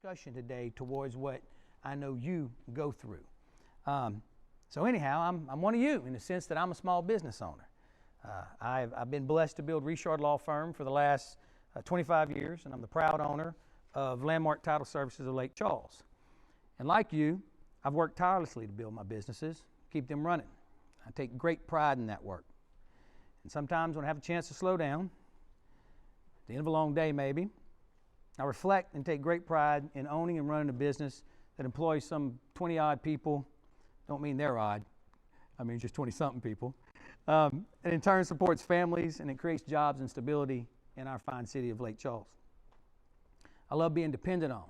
discussion today towards what I know you go through. So anyhow, I'm one of you in the sense that I'm a small business owner. I've been blessed to build Richard Law Firm for the last 25 years, and I'm the proud owner of Landmark Title Services of Lake Charles. And like you, I've worked tirelessly to build my businesses, keep them running. I take great pride in that work. And sometimes when I have a chance to slow down, at the end of a long day maybe, I reflect and take great pride in owning and running a business that employs some 20-odd people. Don't mean they're odd. I mean just 20-something people. And in turn supports families, and it creates jobs and stability in our fine city of Lake Charles. I love being dependent on,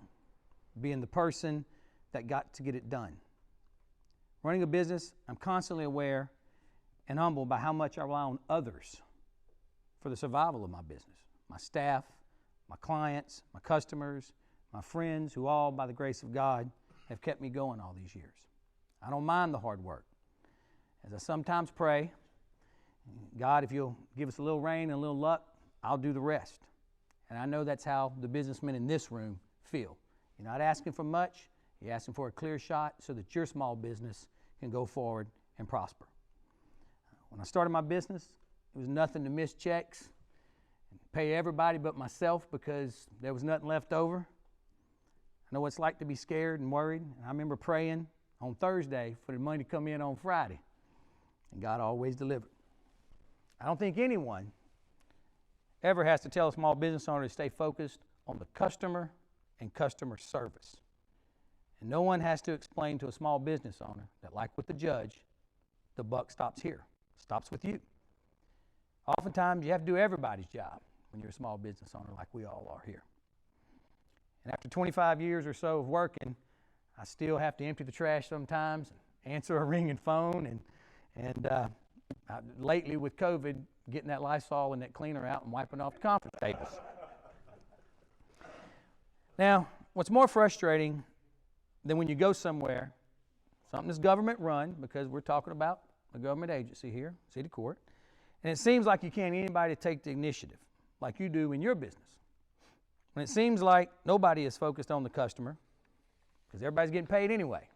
being the person that got to get it done. Running a business, I'm constantly aware and humbled by how much I rely on others for the survival of my business. My staff, my clients, my customers, my friends, who all, by the grace of God, have kept me going all these years. I don't mind the hard work. As I sometimes pray, God, if you'll give us a little rain and a little luck, I'll do the rest. And I know that's how the businessmen in this room feel. You're not asking for much. You're asking for a clear shot so that your small business can go forward and prosper. When I started my business, it was nothing to miss checks and pay everybody but myself because there was nothing left over. I know what it's like to be scared and worried. And I remember praying on Thursday for the money to come in on Friday. And God always delivered. I don't think anyone ever has to tell a small business owner to stay focused on the customer and customer service. And no one has to explain to a small business owner that, like with the judge, the buck stops here, stops with you. Oftentimes, you have to do everybody's job when you're a small business owner like we all are here. And after 25 years or so of working, I still have to empty the trash sometimes, and answer a ringing phone, and lately with COVID, getting that Lysol and that cleaner out and wiping off the conference tables. Now, what's more frustrating than when you go somewhere, something that's government run, because we're talking about a government agency here, city court, and it seems like you can't get anybody to take the initiative like you do in your business. When it seems like nobody is focused on the customer because everybody's getting paid anyway.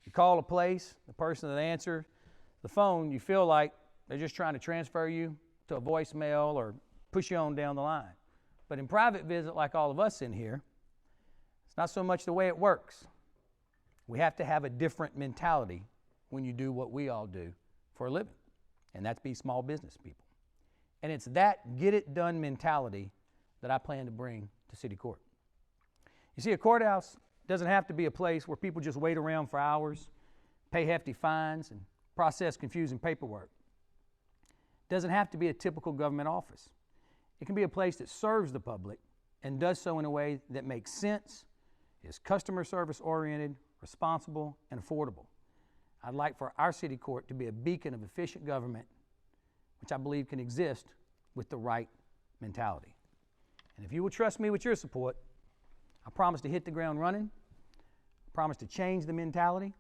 You call a place, the person that answers the phone, you feel like they're just trying to transfer you to a voicemail or push you on down the line. But in private visit, like all of us in here, it's not so much the way it works. We have to have a different mentality when you do what we all do for a living, and that's be small business people. And it's that get-it-done mentality that I plan to bring to city court. You see, a courthouse doesn't have to be a place where people just wait around for hours, pay hefty fines, and process confusing paperwork. It doesn't have to be a typical government office. It can be a place that serves the public and does so in a way that makes sense, is customer service oriented, responsible, and affordable. I'd like for our city court to be a beacon of efficient government, which I believe can exist with the right mentality. And if you will trust me with your support, I promise to hit the ground running. I promise to change the mentality.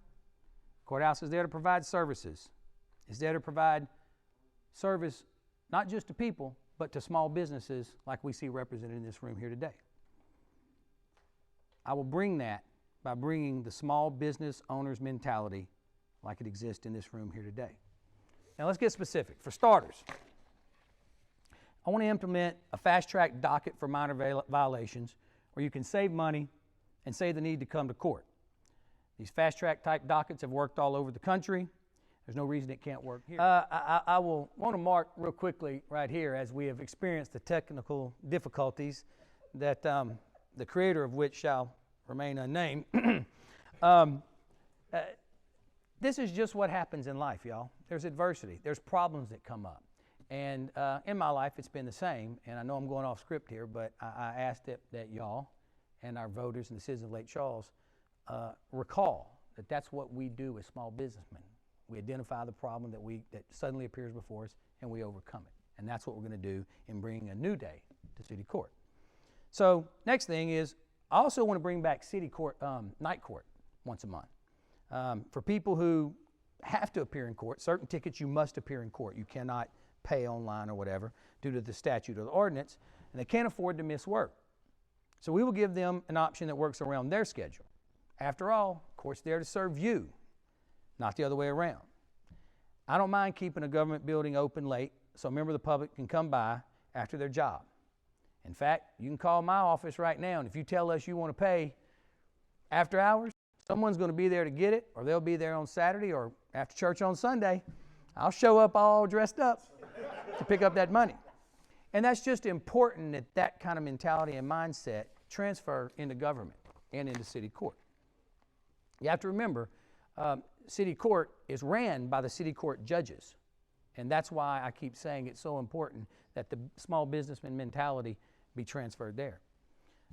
Courthouse is there to provide services. It's there to provide service not just to people, but to small businesses like we see represented in this room here today. I will bring that by bringing the small business owner's mentality like it exists in this room here today. Now let's get specific. For starters, I want to implement a fast-track docket for minor violations where you can save money and save the need to come to court. These fast-track type dockets have worked all over the country. There's no reason it can't work here. I will want to mark real quickly right here, as we have experienced the technical difficulties that the creator of which shall remain unnamed. This is just what happens in life, y'all. There's adversity. There's problems that come up. And in my life, it's been the same. And I know I'm going off script here, but I asked that y'all and our voters and the citizens of Lake Charles recall that that's what we do as small businessmen. We identify the problem that suddenly appears before us, and we overcome it. And that's what we're going to do in bringing a new day to city court. So next thing is, I also want to bring back city court, night court once a month. For people who have to appear in court, certain tickets you must appear in court. You cannot pay online or whatever due to the statute or the ordinance, and they can't afford to miss work. So we will give them an option that works around their schedule. After all, court's there to serve you, not the other way around. I don't mind keeping a government building open late so a member of the public can come by after their job. In fact, you can call my office right now, and if you tell us you want to pay after hours, someone's going to be there to get it, or they'll be there on Saturday or after church on Sunday. I'll show up all dressed up to pick up that money. And that's just important that that kind of mentality and mindset transfer into government and into city court. You have to remember, city court is ran by the city court judges. And that's why I keep saying it's so important that the small businessman mentality be transferred there.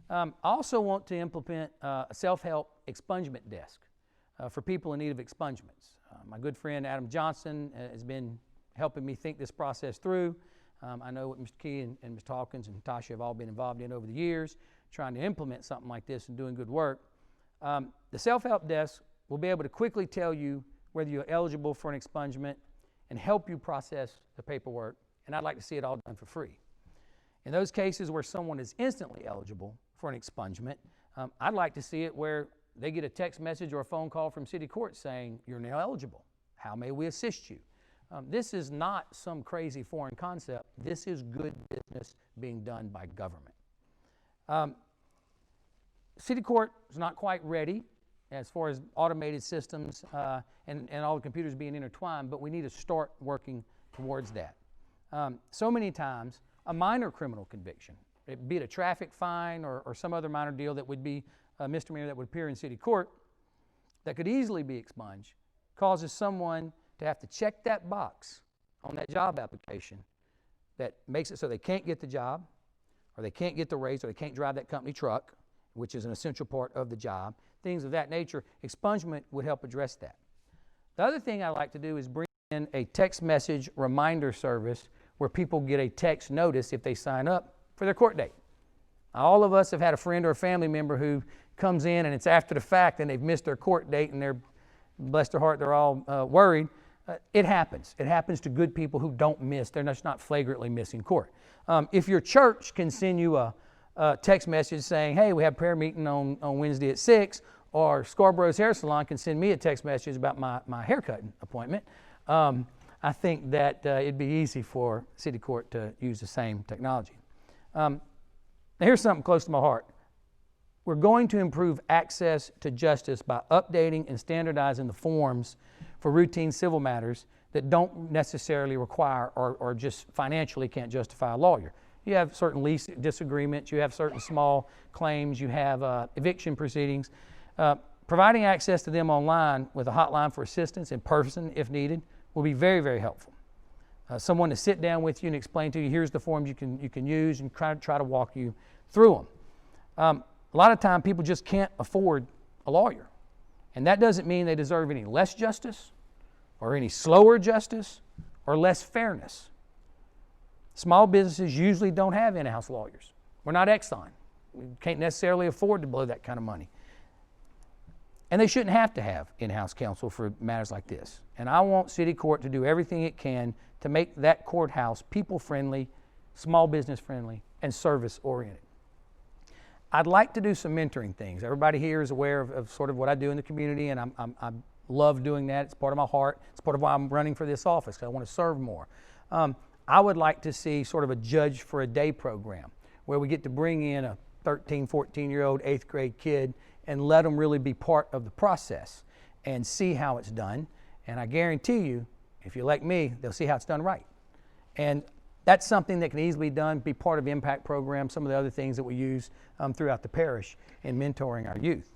I also want to implement a self-help expungement desk for people in need of expungements. My good friend Adam Johnson has been helping me think this process through. I know what Mr. Key and Mr. Hawkins and Tasha have all been involved in over the years, trying to implement something like this and doing good work. The self-help desk will be able to quickly tell you whether you're eligible for an expungement and help you process the paperwork, and I'd like to see it all done for free. In those cases where someone is instantly eligible for an expungement, I'd like to see it where they get a text message or a phone call from city court saying, you're now eligible. How may we assist you? This is not some crazy foreign concept. This is good business being done by government. City court is not quite ready as far as automated systems and all the computers being intertwined, but we need to start working towards that. So many times, a minor criminal conviction, be it a traffic fine or some other minor deal that would be a misdemeanor that would appear in city court, that could easily be expunged, causes someone to have to check that box on that job application that makes it so they can't get the job, or they can't get the raise, or they can't drive that company truck, which is an essential part of the job, things of that nature. Expungement would help address that. The other thing I like to do is bring in a text message reminder service where people get a text notice if they sign up for their court date. All of us have had a friend or a family member who comes in and it's after the fact and they've missed their court date and they're, bless their heart, they're all worried. It happens. It happens to good people who don't miss. They're just not flagrantly missing court. If your church can send you a text message saying, hey, we have prayer meeting on Wednesday at 6, or Scarborough's Hair Salon can send me a text message about my haircut appointment, I think that it'd be easy for city court to use the same technology. Now here's something close to my heart. We're going to improve access to justice by updating and standardizing the forms for routine civil matters that don't necessarily require or just financially can't justify a lawyer. You have certain lease disagreements, you have certain small claims, you have eviction proceedings. Providing access to them online with a hotline for assistance in person, if needed, will be very, very helpful. Someone to sit down with you and explain to you, here's the forms you can use, and try to walk you through them. A lot of time people just can't afford a lawyer. And that doesn't mean they deserve any less justice or any slower justice or less fairness. Small businesses usually don't have in-house lawyers. We're not Exxon. We can't necessarily afford to blow that kind of money. And they shouldn't have to have in-house counsel for matters like this. And I want city court to do everything it can to make that courthouse people-friendly, small business-friendly, and service-oriented. I'd like to do some mentoring things. Everybody here is aware of sort of what I do in the community, and I love doing that. It's part of my heart. It's part of why I'm running for this office, because I want to serve more. I would like to see sort of a judge for a day program where we get to bring in a 13, 14-year-old 8th grade kid and let them really be part of the process and see how it's done. And I guarantee you, if you elect me, they'll see how it's done right. And that's something that can easily be done, be part of impact programs, some of the other things that we use throughout the parish in mentoring our youth.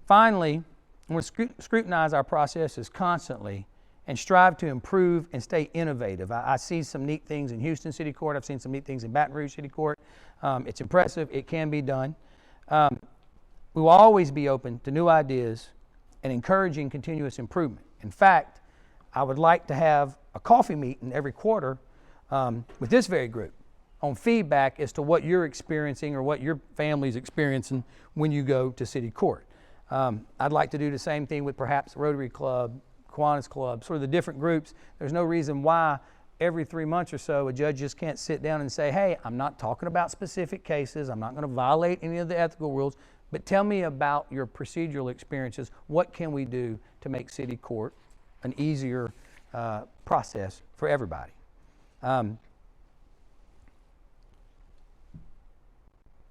Finally, I want to scrutinize our processes constantly and strive to improve and stay innovative. I see some neat things in Houston City Court. I've seen some neat things in Baton Rouge City Court. It's impressive. It can be done. We will always be open to new ideas and encouraging continuous improvement. In fact, I would like to have a coffee meeting every quarter with this very group on feedback as to what you're experiencing or what your family's experiencing when you go to city court. I'd like to do the same thing with perhaps Rotary Club, Kiwanis Club, sort of the different groups. There's no reason why every 3 months or so, a judge just can't sit down and say, hey, I'm not talking about specific cases, I'm not going to violate any of the ethical rules, but tell me about your procedural experiences. What can we do to make city court an easier process for everybody?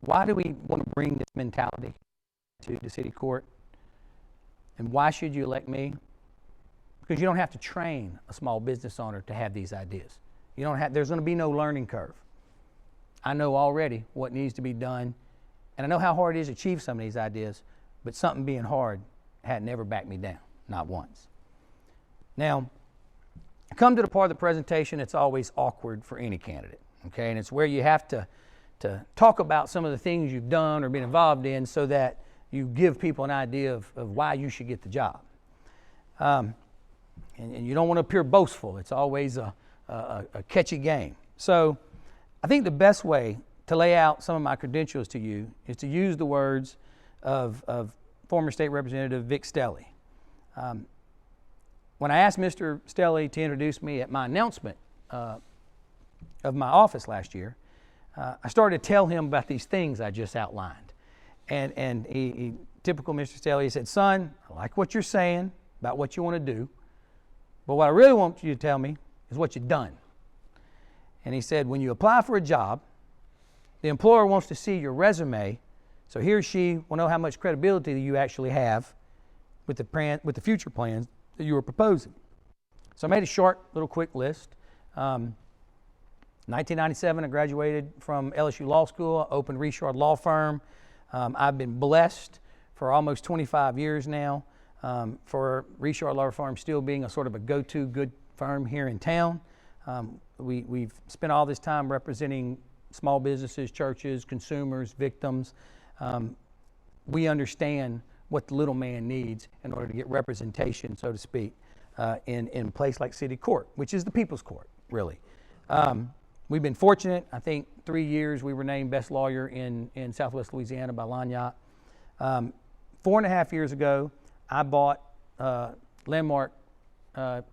Why do we want to bring this mentality to the city court? And why should you elect me? Because you don't have to train a small business owner to have these ideas. There's going to be no learning curve. I know already what needs to be done, and I know how hard it is to achieve some of these ideas, but something being hard had never backed me down, not once. Now, I come to the part of the presentation that's always awkward for any candidate, okay? And it's where you have to talk about some of the things you've done or been involved in so that you give people an idea of why you should get the job. And you don't want to appear boastful. It's always a catchy game. So I think the best way to lay out some of my credentials to you is to use the words of former State Representative Vic Stelly. When I asked Mr. Stelly to introduce me at my announcement of my office last year, I started to tell him about these things I just outlined. And he typical Mr. Stelly, he said, son, I like what you're saying about what you want to do, but what I really want you to tell me is what you've done. And he said, when you apply for a job, the employer wants to see your resume, so he or she will know how much credibility that you actually have with the future plans that you were proposing. So I made a short, little quick list. 1997, I graduated from LSU Law School, opened Richard Law Firm. I've been blessed for almost 25 years now for Richard Law Firm still being a sort of a go-to good firm here in town. We've spent all this time representing small businesses, churches, consumers, victims. We understand what the little man needs in order to get representation, so to speak, in a place like City Court, which is the people's court, really. We've been fortunate. I think 3 years we were named best lawyer in Southwest Louisiana by Lagniappe. 4.5 years ago, I bought landmark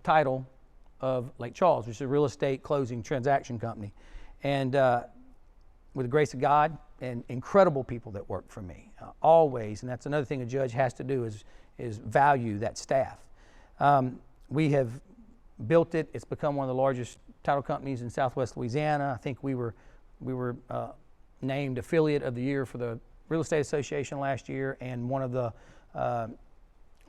title of Lake Charles, which is a real estate closing transaction company. And with the grace of God and incredible people that work for me, always, and that's another thing a judge has to do is value that staff. We have built it. It's become one of the largest title companies in Southwest Louisiana. I think we were named Affiliate of the Year for the Real Estate Association last year, and one of the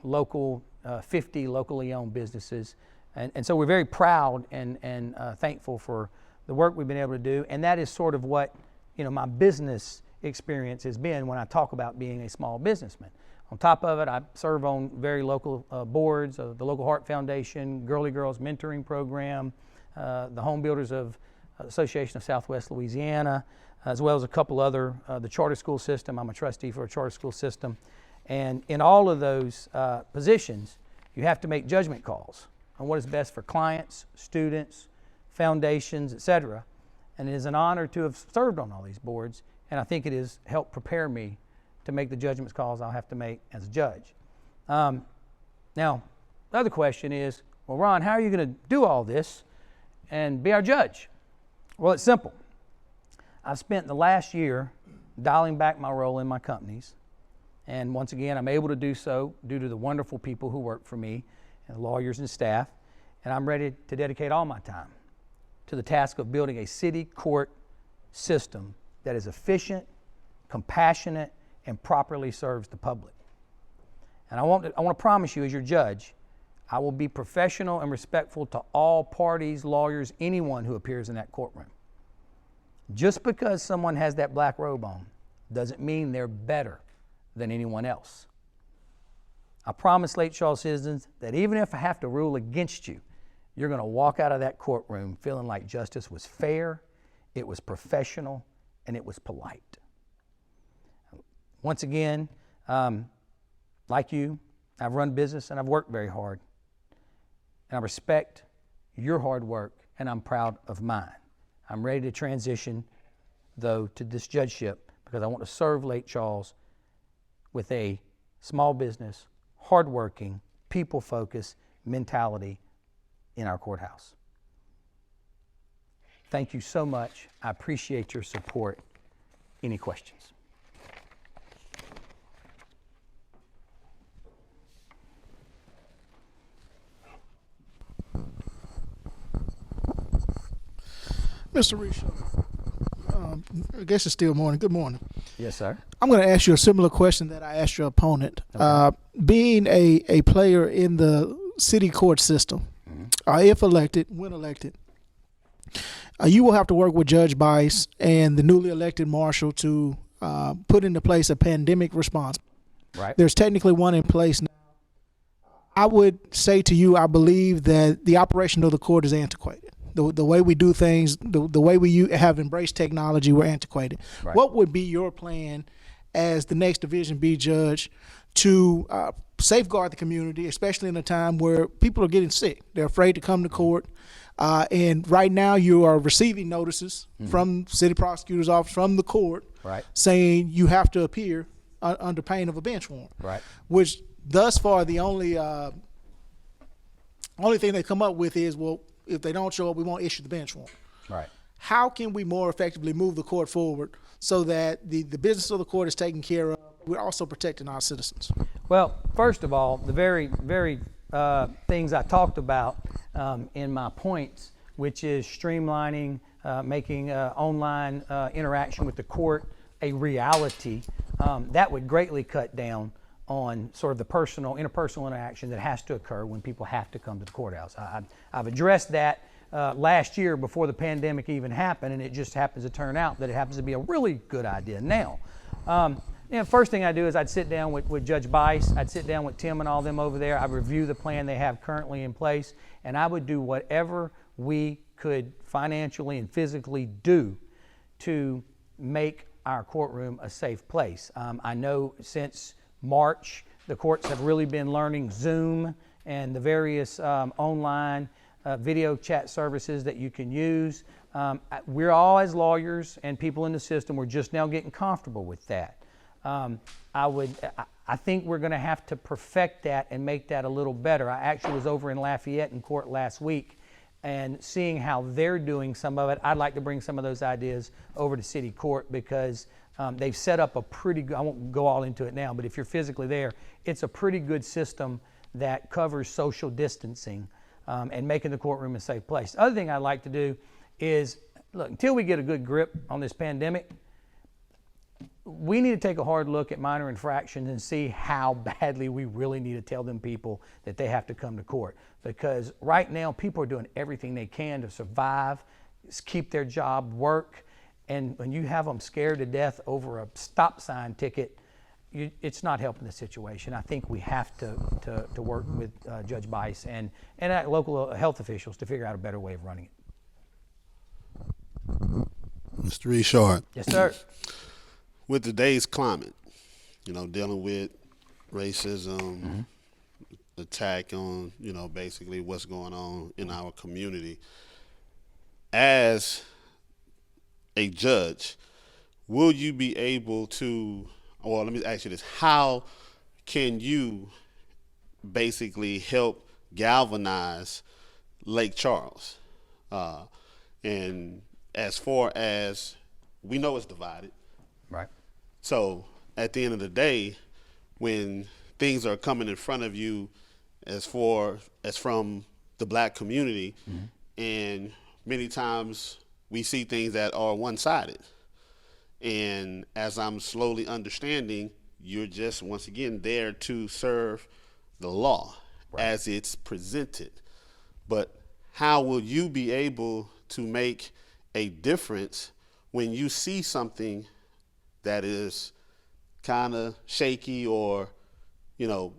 local 50 locally owned businesses. And so we're very proud and thankful for the work we've been able to do. And that is sort of what my business experience has been when I talk about being a small businessman. On top of it, I serve on very local boards of the Local Heart Foundation, Girly Girls Mentoring Program, the Home Builders of Association of Southwest Louisiana, as well as a couple other, the charter school system. I'm a trustee for a charter school system. And in all of those positions, you have to make judgment calls on what is best for clients, students, foundations, etc. And it is an honor to have served on all these boards, and I think it has helped prepare me to make the judgment calls I'll have to make as a judge. Now, the other question is, well, Ron, how are you going to do all this and be our judge? Well, it's simple. I've spent the last year dialing back my role in my companies, and once again, I'm able to do so due to the wonderful people who work for me, and lawyers and staff, and I'm ready to dedicate all my time to the task of building a city court system that is efficient, compassionate, and properly serves the public. And I want to promise you, as your judge, I will be professional and respectful to all parties, lawyers, anyone who appears in that courtroom. Just because someone has that black robe on doesn't mean they're better than anyone else. I promise Lake Charles citizens that even if I have to rule against you, you're going to walk out of that courtroom feeling like justice was fair, it was professional, and it was polite. Once again, like you, I've run business and I've worked very hard. And I respect your hard work, and I'm proud of mine. I'm ready to transition, though, to this judgeship because I want to serve Lake Charles with a small business, hardworking, people-focused mentality in our courthouse. Thank you so much. I appreciate your support. Any questions? Mr. Risha, I guess it's still morning. Good morning. Yes, sir. I'm going to ask you a similar question that I asked your opponent. Okay. Being a player in the city court system, if elected, when elected, you will have to work with Judge Bice and the newly elected marshal to put into place a pandemic response. Right. There's technically one in place now. I would say to you, I believe that the operation of the court is antiquated. The way we do things, the way we have embraced technology, we're antiquated. Right. What would be your plan as the next Division B judge to safeguard the community, especially in a time where people are getting sick? They're afraid to come to court. And right now you are receiving notices from city prosecutor's office, from the court, Right. saying you have to appear under pain of a bench warrant. Right. Which thus far the only thing they come up with is, well, if they don't show up, we won't issue the bench warrant. Right. How can we more effectively move the court forward so that the business of the court is taken care of? We're also protecting our citizens. Well, first of all, the very things I talked about in my points, which is streamlining, making online interaction with the court a reality, that would greatly cut down on sort of the interpersonal interaction that has to occur when people have to come to the courthouse. I've addressed that last year before the pandemic even happened, and it just happens to turn out that it happens to be a really good idea now. First thing I do is I'd sit down with Judge Bice, I'd sit down with Tim and all them over there, I'd review the plan they have currently in place, and I would do whatever we could financially and physically do to make our courtroom a safe place. I know since March, the courts have really been learning Zoom and the various online video chat services that you can use. We're all, as lawyers and people in the system, we're just now getting comfortable with that. I think we're going to have to perfect that and make that a little better. I actually was over in Lafayette in court last week, and seeing how they're doing some of it, I'd like to bring some of those ideas over to city court, because they've set up a pretty good, I won't go all into it now, but if you're physically there, it's a pretty good system that covers social distancing and making the courtroom a safe place. The other thing I'd like to do is, look, until we get a good grip on this pandemic, we need to take a hard look at minor infractions and see how badly we really need to tell them people that they have to come to court. Because right now, people are doing everything they can to survive, keep their job, work, and when you have them scared to death over a stop sign ticket, it's not helping the situation. I think we have to work with Judge Bice and local health officials to figure out a better way of running it. Mr. Richard. Yes, sir. With today's climate, dealing with racism, attack on, basically what's going on in our community, as a judge, will you be able to, or let me ask you this, how can you basically help galvanize Lake Charles? And as far as we know, it's divided. Right. So at the end of the day, when things are coming in front of you as from the black community, and many times we see things that are one-sided. And as I'm slowly understanding, you're just, once again, there to serve the law as it's presented. But how will you be able to make a difference when you see something that is kind of shaky or,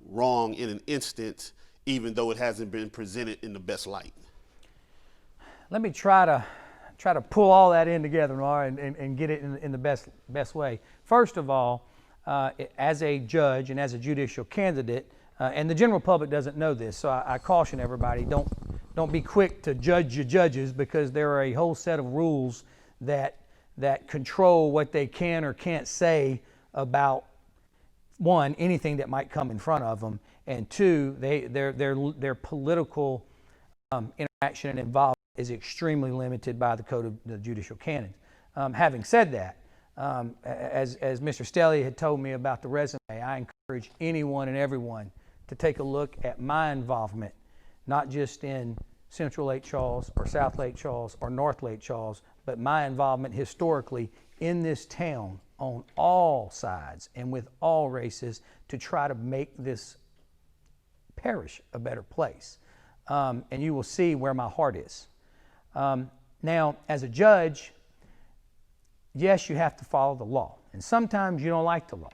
wrong in an instant, even though it hasn't been presented in the best light? Let me try to pull all that in together, Nora, and get it in the best way. First of all, as a judge and as a judicial candidate, and the general public doesn't know this, so I caution everybody, don't be quick to judge your judges, because there are a whole set of rules that control what they can or can't say about, one, anything that might come in front of them, and two, their political interaction and involvement is extremely limited by the Code of the Judicial Canons. Having said that, as Mr. SWLA had told me about the resume, I encourage anyone and everyone to take a look at my involvement, not just in Central Lake Charles or South Lake Charles or North Lake Charles, but my involvement historically in this town on all sides and with all races to try to make this parish a better place. And you will see where my heart is. Now, as a judge, yes, you have to follow the law. And sometimes you don't like the law.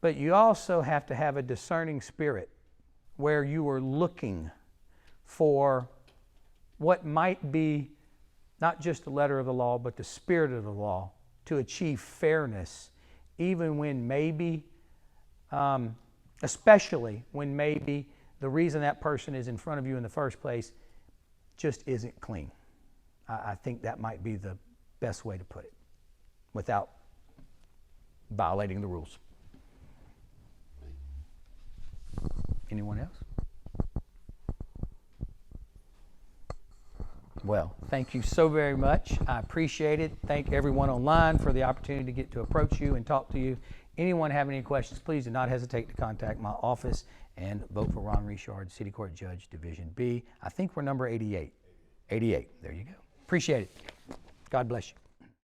But you also have to have a discerning spirit where you are looking for what might be not just the letter of the law, but the spirit of the law to achieve fairness, even when maybe, especially when maybe the reason that person is in front of you in the first place just isn't clean. I think that might be the best way to put it without violating the rules. Anyone else? Well, thank you so very much. I appreciate it. Thank everyone online for the opportunity to get to approach you and talk to you. Anyone have any questions, please do not hesitate to contact my office and vote for Ron Richard, City Court Judge, Division B. I think we're number 88. 88. There you go. Appreciate it. God bless you.